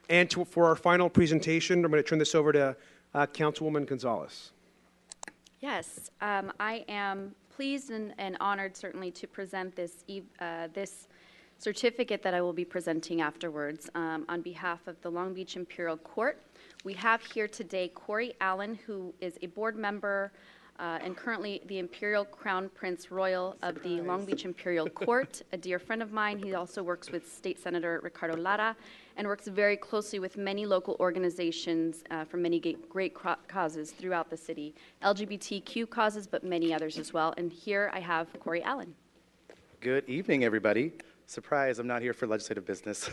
And for our final presentation, I'm going to turn this over to Councilwoman Gonzalez. Yes, I am pleased and honored, certainly, to present this certificate that I will be presenting afterwards on behalf of the Long Beach Imperial Court. We have here today Cory Allen, who is a board member and currently the Imperial Crown Prince Royal of the Long Beach Imperial Court, a dear friend of mine. He also works with State Senator Ricardo Lara and works very closely with many local organizations for many great causes throughout the city, LGBTQ causes, but many others as well. And here I have Cory Allen. Good evening, everybody. Surprise, I'm not here for legislative business.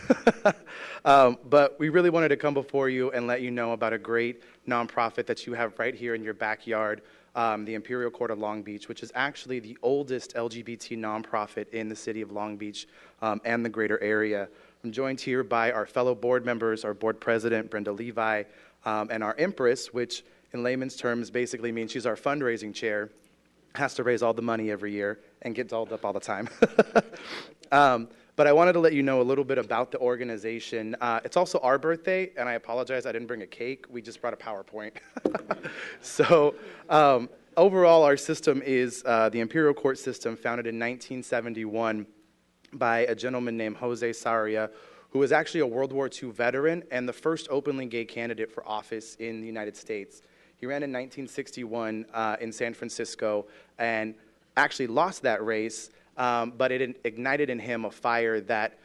But we really wanted to come before you and let you know about a great nonprofit that you have right here in your backyard, the Imperial Court of Long Beach, which is actually the oldest LGBT nonprofit in the city of Long Beach and the greater area. I'm joined here by our fellow board members, our board president, Brenda Levi, and our empress, which in layman's terms basically means she's our fundraising chair, has to raise all the money every year and gets dolled up all the time. But I wanted to let you know a little bit about the organization. It's also our birthday, and I apologize, I didn't bring a cake. We just brought a PowerPoint. So overall, our system is the Imperial Court system, founded in 1971 by a gentleman named Jose Sarria, who was actually a World War II veteran and the first openly gay candidate for office in the United States. He ran in 1961 in San Francisco and actually lost that race, but it ignited in him a fire that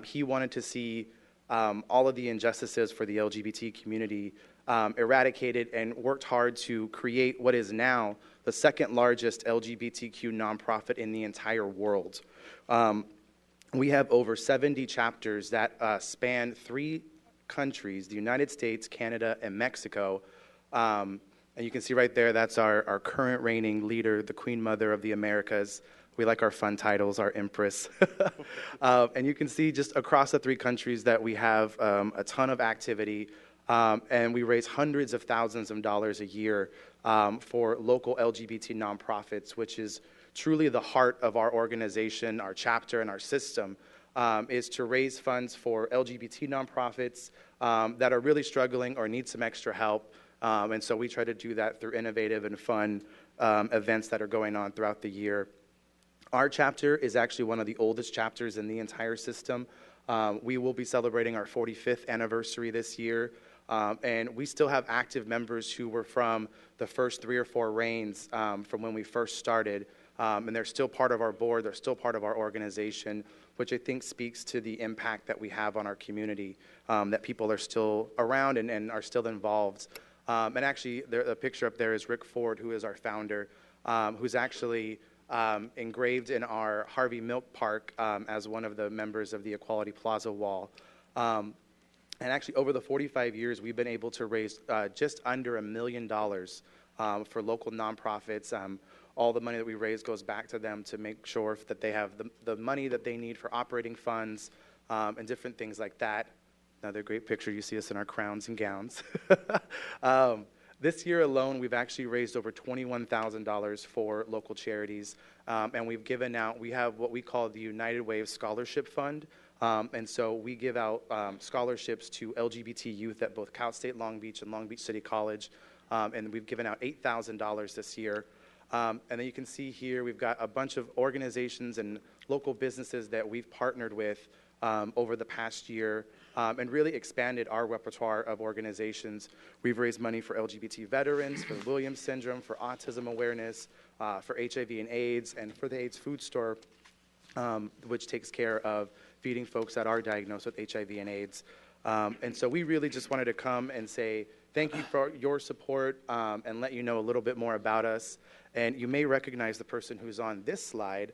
he wanted to see all of the injustices for the LGBT community eradicated, and worked hard to create what is now the second largest LGBTQ nonprofit in the entire world. We have over 70 chapters that span 3 countries, the United States, Canada, and Mexico. And you can see right there, that's our current reigning leader, the Queen Mother of the Americas. We like our fun titles, our Empress. And you can see just across the 3 countries that we have a ton of activity, and we raise hundreds of thousands of dollars a year for local LGBT nonprofits, which is truly the heart of our organization, our chapter, and our system, is to raise funds for LGBT nonprofits that are really struggling or need some extra help. And so we try to do that through innovative and fun events that are going on throughout the year. Our chapter is actually one of the oldest chapters in the entire system. We will be celebrating our 45th anniversary this year, and we still have active members who were from the first 3 or 4 reigns from when we first started, and they're still part of our board, they're still part of our organization, which I think speaks to the impact that we have on our community, that people are still around and are still involved. And actually, the picture up there is Rick Ford, who is our founder, who's actually engraved in our Harvey Milk Park as one of the members of the Equality Plaza wall. And actually, over the 45 years, we've been able to raise just under $1 million for local nonprofits. All the money that we raise goes back to them to make sure that they have the money that they need for operating funds and different things like that. Another great picture, you see us in our crowns and gowns. This year alone, we've actually raised over $21,000 for local charities, and we've given out, we have what we call the United Wave Scholarship Fund, and so we give out scholarships to LGBT youth at both Cal State Long Beach and Long Beach City College, and we've given out $8,000 this year. And then you can see here, we've got a bunch of organizations and local businesses that we've partnered with over the past year, and really expanded our repertoire of organizations. We've raised money for LGBT veterans, for Williams syndrome, for autism awareness, for HIV and AIDS, and for the AIDS food store, which takes care of feeding folks that are diagnosed with HIV and AIDS. And so we really just wanted to come and say thank you for your support and let you know a little bit more about us. And you may recognize the person who's on this slide.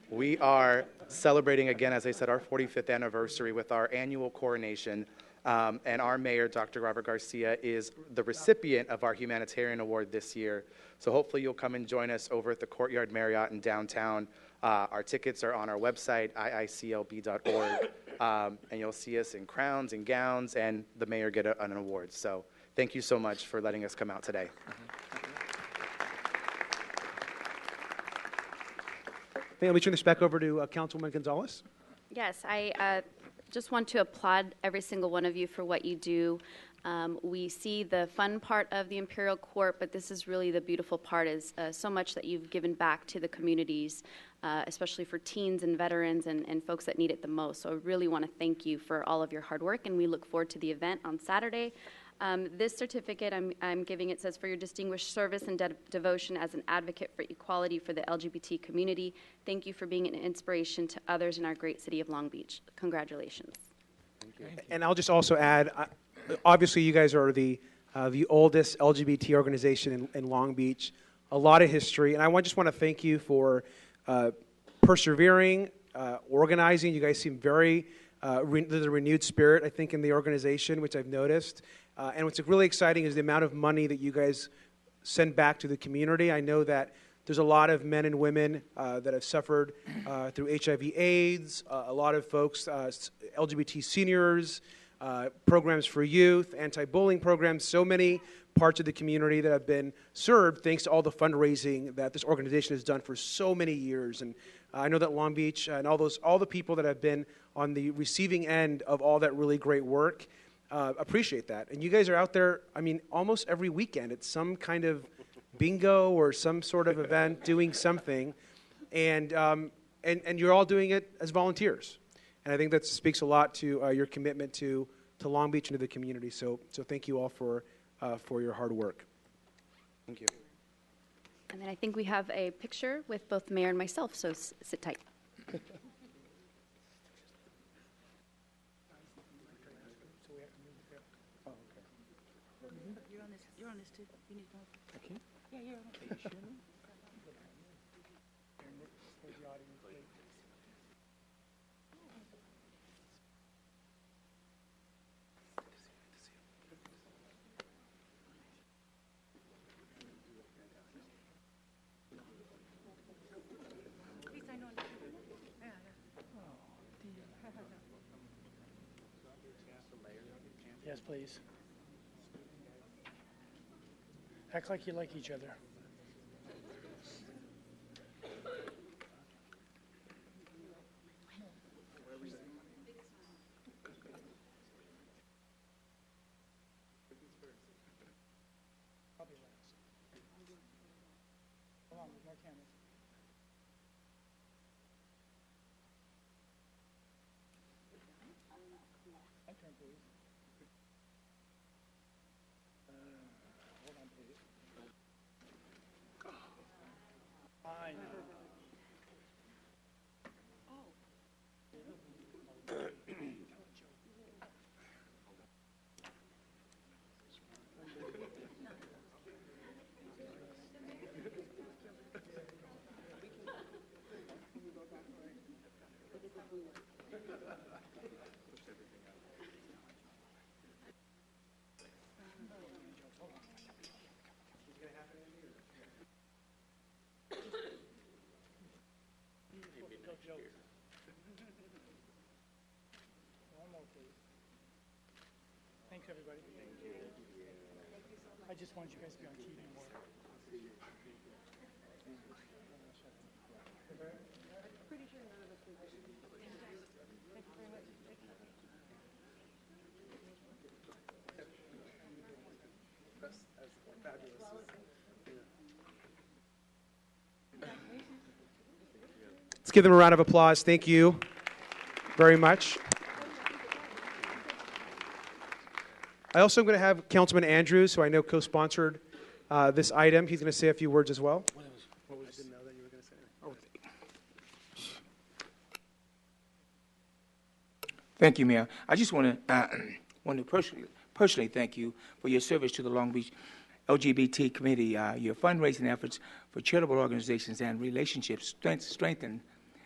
We are celebrating again, as I said, our 45th anniversary with our annual coronation, and our mayor, Dr. Robert Garcia, is the recipient of our humanitarian award this year. So hopefully you'll come and join us over at the Courtyard Marriott in downtown. Our tickets are on our website, iiclb.org, and you'll see us in crowns and gowns, and the mayor get an award. So thank you so much for letting us come out today. Let me turn this back over to Councilwoman Gonzalez. Yes, I just want to applaud every single one of you for what you do. We see the fun part of the Imperial Court, but this is really the beautiful part, is so much that you've given back to the communities, especially for teens and veterans and folks that need it the most. So I really want to thank you for all of your hard work, and we look forward to the event on Saturday. This certificate I'm giving, it says, for your distinguished service and devotion as an advocate for equality for the LGBT community. Thank you for being an inspiration to others in our great city of Long Beach. Congratulations. And I'll just also add, obviously you guys are the oldest LGBT organization in Long Beach, a lot of history, and I just want to thank you for persevering, organizing. You guys seem very, there's a renewed spirit, I think, in the organization, which I've noticed. And what's really exciting is the amount of money that you guys send back to the community. I know that there's a lot of men and women that have suffered through HIV/AIDS, a lot of folks, LGBT seniors, programs for youth, anti-bullying programs, so many parts of the community that have been served thanks to all the fundraising that this organization has done for so many years. And I know that Long Beach and all the people that have been on the receiving end of all that really great work appreciate that. And you guys are out there, I mean, almost every weekend. It's some kind of bingo or some sort of event doing something. And you're all doing it as volunteers. And I think that speaks a lot to your commitment to Long Beach and to the community. So thank you all for your hard work. Thank you. And then I think we have a picture with both the mayor and myself, so sit tight. You're on this too. You need to go. Okay. Yeah, you're on it. Please sign on. Yeah, yeah. Yes, please. Act like you like each other. Probably last. Hold on, there's more cameras. My turn, please. Hold on, please. I know. One more, please. Thanks, everybody. I just wanted you guys to be on TV more. Pretty sure none of us can. Thank you very much. Thank you. Let's give them a round of applause. Thank you very much. I also am going to have Councilman Andrews, who I know co-sponsored this item. He's going to say a few words as well. What was I didn't know that you were going to say. Thank you, Mayor. I just want to personally thank you for your service to the Long Beach LGBT committee. Your fundraising efforts for charitable organizations and relationships strengthened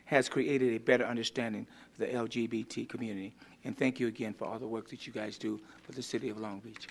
has created a better understanding of the LGBT community. And thank you again for all the work that you guys do for the city of Long Beach.